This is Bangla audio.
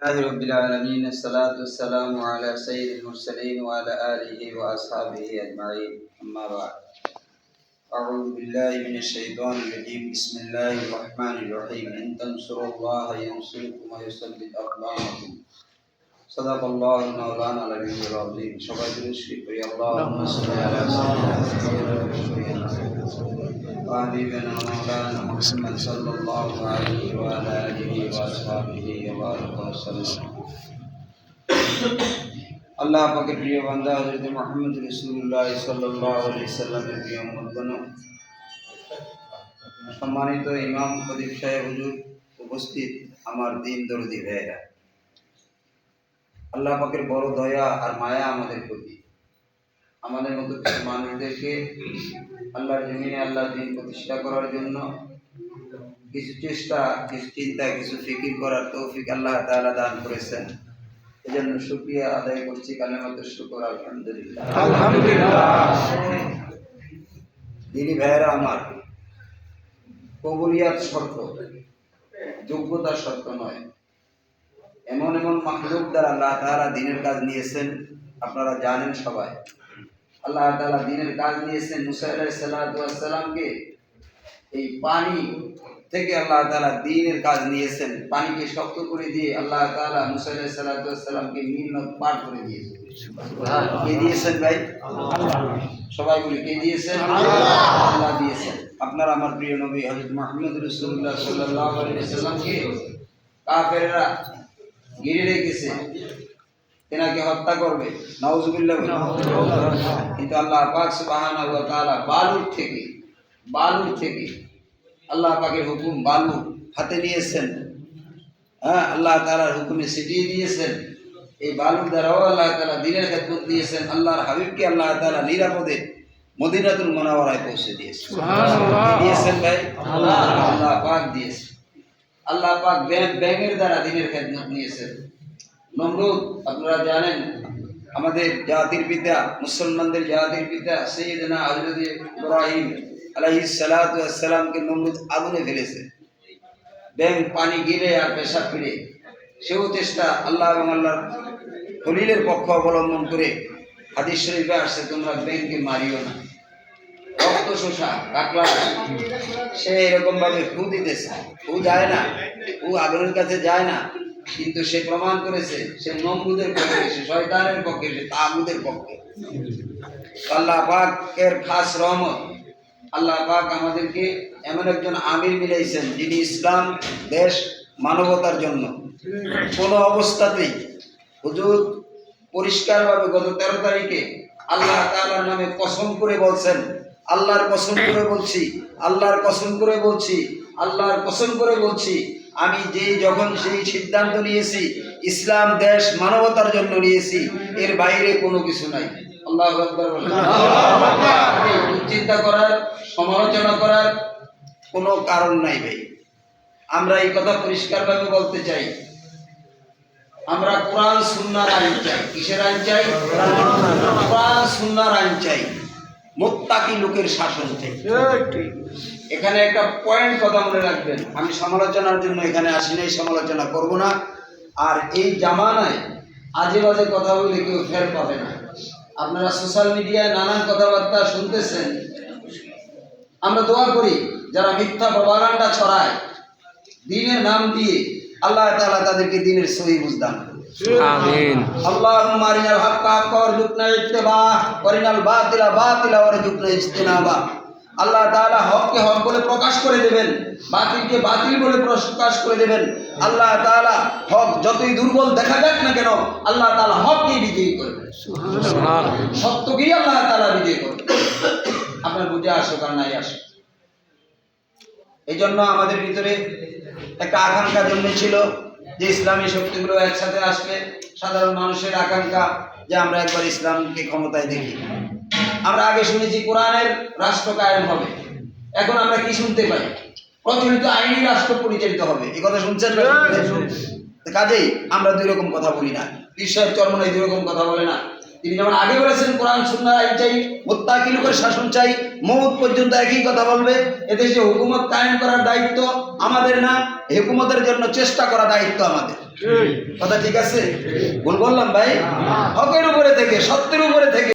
لله رب العالمين الصلاة والسلام على سيد المرسلين وعلى آله وأصحابه أجمعين أما بعد أعوذ بالله من الشيطان الرجيم بسم الله الرحمن الرحيم إن تنصروا الله ينصركم ويثبت أقدامكم صدق الله مولانا العلي العظيم شباب الشريف يا اللهم صل على سيدنا وحبيبنا مولانا محمد صلى الله عليه وعلى آله وأصحابه وبارك وسلم আল্লাহ পাকের প্রিয় বান্দা হযরত মুহাম্মদ রাসূলুল্লাহ সাল্লাল্লাহু আলাইহি সাল্লামের প্রিয় উম্মতগণ, সম্মানিত ইমাম খতিব সাহেব হুজুর, উপস্থিত আমার দিন দরদি ভাইরা, আল্লাহ পাকের বড় দয়া আর মায়া আমাদের প্রতি। আমাদের মতো কিছু মানুষদেরকে আল্লাহর জমিনে আল্লাহর দিন প্রতিষ্ঠা করার জন্য কিছু চেষ্টা, কিছু চিন্তা, কিছু ফিকির করার তৌফিক আল্লাহ তাআলা দান করেছেন। এজন্য শুকরিয়া আদায় করছি, কালেমাতুশ শুকর, আলহামদুলিল্লাহ। দিনী ভাইয়েরা আমার, কবুলিয়াত শর্ত, যোগ্যতার শর্ত নয়। এমন এমন মাখলুক দ্বারা আল্লাহ তাআলা দ্বীনের কাজ নিয়েছেন, আপনারা জানেন সবাই। আল্লাহ তাআলা দ্বীনের কাজ নিয়েছেন মুসা আলাইহিস সালাতু ওয়াস সালামকে। এই পানি থেকে আল্লাহ তাআলা দ্বীনের কাজ নিয়েছেন। পানিকে শক্ত করে দিয়ে আল্লাহ তাআলা মুসা আলাইহিস সালাতু ওয়াস সালামকে নীল নদ পার করে দিয়েছেন। কে দিয়েছেন ভাই? সবাই বলি, কে দিয়েছেন? আল্লাহ দিয়েছেন। আপনারা আমার প্রিয় নবী হযরত মুহাম্মদ রাসূলুল্লাহ সাল্লাল্লাহু আলাইহি ওয়াসাল্লামকে কাফেররা ঘিরে রেখেছে, তেনাকে হত্যা করবে, নাউজুবিল্লাহ। কিন্তু আল্লাহ পাক সুবহানাহু ওয়া তাআলা বালুর থেকে আল্লাহ পাকের হুকুম, বালু হাতে নিয়েছেন। আল্লাহ তাআলার হুকুমে ছিটিয়ে দিয়েছেন। এই বালুর দ্বারাও আল্লাহ তাআলা দ্বীনের খেদমত দিয়েছেন। আল্লাহর হাবিবকে আল্লাহ তাআলা নিরাপদে মদিনাতুল মুনাওয়ারায় পৌঁছে দিয়েছেন। সুবহানাল্লাহ। দিয়েছেন ভাই? আল্লাহ পাক দিয়েছেন। আল্লাহ পাক ব্যাঙের দ্বারা দ্বীনের খেদমত নিয়েছেন। নমরুদ, আপনারা জানেন, আমাদের জাতির পিতা, মুসলমানদের জাতির পিতা সাইয়েদনা হযরত ইব্রাহিম আলাইহিস সালাতু ওয়াস সালামকে নমরুদ আগুনে ফেলেছে। ব্যাঙ পানি গিলে আর পেশাব ফিরে, সেও চেষ্টা আল্লাহ এবং আল্লাহর খলিলের পক্ষ অবলম্বন করে হাদিস শরীফে আসছে, তোমরা ব্যাঙকে মারিও না। রক্ত শোষা কাকলা, সে এরকম ভাবে ফু দিতেছে, ফু যায় না, ফু আগুনের কাছে যায় না, কিন্তু সে প্রমাণ করেছে সে নমরুদের পক্ষে, সে শয়তানের পক্ষে, সে তাগুতের পক্ষে। আল্লাহ পাকের খাস রহমত, আল্লাহ পাক আমাদেরকে এমন একজন আমির মিলাইছেন যিনি ইসলাম, দেশ, মানবতার জন্য কোন অবস্থাতেই, হুজুর পরিষ্কারভাবে গত 13 তারিখে আল্লাহ তাআলার নামে কসম করে বলছেন, আল্লাহর কসম করে বলছি, আল্লাহর কসম করে বলছি, আল্লাহর কসম করে বলছি, আমি যখন সেই সিদ্ধান্ত নিয়েছি ইসলাম, দেশ, মানবতার জন্য নিয়েছি, এর বাইরে কোনো কিছু নাই। আল্লাহু আকবার। চিন্তা করার, সমালোচনা করার কোনো কারণ নাই ভাই। আমরা এই কথা পরিষ্কারভাবে বলতে চাই, আমরা কোরআন সুন্নাহর আইন চাই। কিসের আইন চাই? কোরআন সুন্নাহর আইন চাই। মুত্তাকি লোকের শাসন চাই। এখানে একটা পয়েন্ট কথা মনে রাখবেন, আমি সমালোচনার জন্য এখানে আসি নাই, সমালোচনা করব না। আর এই জামানায় আজে বাজে কথা বলে কেউ ফের পাবে না। আপনারা সোশ্যাল মিডিয়ায় নানান কথাবার্তা শুনতেছেন। আমরা দোয়া করি যারা মিথ্যা প্রপাগান্ডা ছড়ায় দ্বীনের নাম দিয়ে, আল্লাহ তাআলা তাদেরকে দ্বীনের সহি বুঝ দান করুন। আমিন। আল্লাহুম্মা আরিনাল হাক্কা হাক্কা ওয়ারযুকনা ইত্তিবাআ ওয়ারিনাল বাতিলা বাতিলা ওয়ারযুকনা ইজতিনাবা। আল্লাহ তাআলা হককে হক বলে প্রকাশ করে দেবেন, বাতিলকে বাতিল বলে প্রকাশ করে দেবেন। আল্লাহ তাআলা হক যতই দুর্বল দেখা যাক না কেন, আল্লাহ তাআলা হককেই বিজয়ী করবেন। সুবহানাল্লাহ। সত্যকেই আল্লাহ তাআলা বিজয়ী করবেন। আপনার বুঝে আসুক আর নাই আসুক, এই জন্য আমাদের ভিতরে একটা আকাঙ্ক্ষা জন্মেছিল যে ইসলামী শক্তিগুলো একসাথে আসবে। সাধারণ মানুষের আকাঙ্ক্ষা যে আমরা একবার ইসলামকে ক্ষমতায় দেখি। আমরা আগে শুনেছি কোরআনের রাষ্ট্র কায়েম হবে, এখন আমরা কি শুনতে পাই? প্রচলিত আইনি রাষ্ট্র পরিচালিত হবে। এই কথা শুনছেন? কাজেই আমরা দুই রকম কথা বলি না। পীর সাহেব চরমনাই দুই রকম কথা বলে না। তিনি যেমন আগে বলেছেন কোরআন সুন্নাহ আইন চাই, মুত্তাকিল করে শাসন চাই, মওত পর্যন্ত একই কথা বলবে। এদেশে হুকুমত কায়েম করার দায়িত্ব আমাদের না, হুকুমতের জন্য চেষ্টা করা দায়িত্ব আমাদের। কথা ঠিক আছে? ভুল বললাম ভাই? হকের উপরে থেকে, সত্যের উপরে থেকে